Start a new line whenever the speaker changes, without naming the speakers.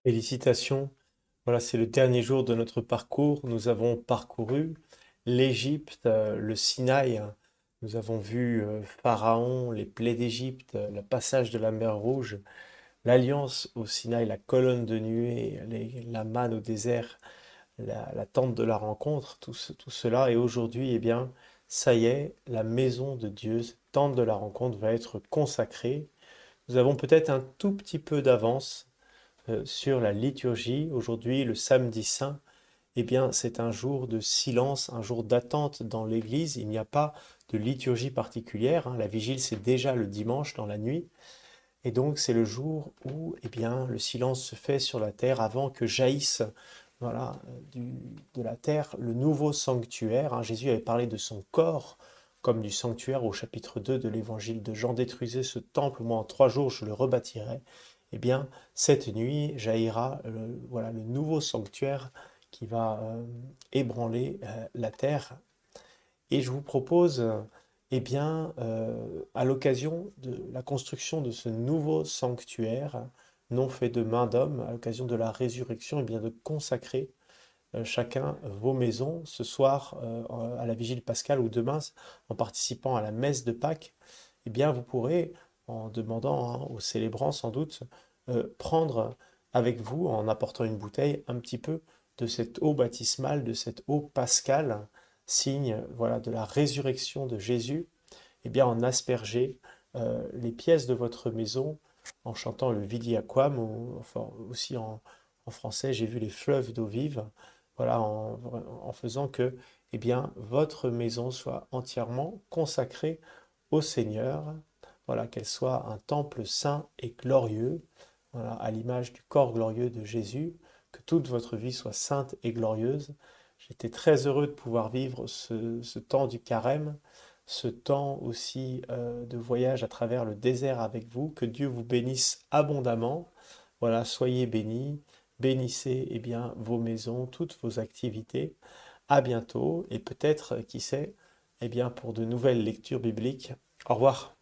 Félicitations. Voilà, c'est le dernier jour de notre parcours. Nous avons parcouru l'Égypte, le Sinaï. Nous avons vu Pharaon, les plaies d'Égypte, le passage de la mer Rouge, l'alliance au Sinaï, la colonne de nuée, la manne au désert, la tente de la rencontre, tout cela. Et aujourd'hui, eh bien, ça y est, la maison de Dieu, cette tente de la rencontre va être consacrée. Nous avons peut-être un tout petit peu d'avance sur la liturgie. Aujourd'hui, le samedi saint, eh bien, c'est un jour de silence, un jour d'attente dans l'Église. Il n'y a pas de liturgie particulière, hein. La vigile, c'est déjà le dimanche dans la nuit. Et donc, c'est le jour où, eh bien, le silence se fait sur la terre avant que jaillisse, voilà, de la terre le nouveau sanctuaire, hein. Jésus avait parlé de son corps comme du sanctuaire au chapitre 2 de l'évangile de Jean. Détruisez ce temple, moi en 3 jours je le rebâtirai. Eh bien, cette nuit jaillira voilà, le nouveau sanctuaire qui va ébranler la terre. Et je vous propose, eh bien, à l'occasion de la construction de ce nouveau sanctuaire, non fait de main d'homme, à l'occasion de la résurrection, eh bien, de consacrer chacun vos maisons ce soir à la vigile pascale ou demain en participant à la messe de Pâques, eh bien, vous pourrez, en demandant aux célébrants sans doute, prendre avec vous, en apportant une bouteille, un petit peu de cette eau baptismale, de cette eau pascale, signe voilà, de la résurrection de Jésus, eh bien, en asperger les pièces de votre maison en chantant le Vidi Aquam, ou enfin, aussi en français, j'ai vu les fleuves d'eau vive, voilà, en faisant que eh bien, votre maison soit entièrement consacrée au Seigneur, voilà, qu'elle soit un temple saint et glorieux, voilà, à l'image du corps glorieux de Jésus, que toute votre vie soit sainte et glorieuse. J'étais très heureux de pouvoir vivre ce temps du carême, ce temps aussi de voyage à travers le désert avec vous. Que Dieu vous bénisse abondamment. Voilà, soyez bénis, bénissez eh bien, vos maisons, toutes vos activités. À bientôt et peut-être, qui sait, eh bien, pour de nouvelles lectures bibliques. Au revoir.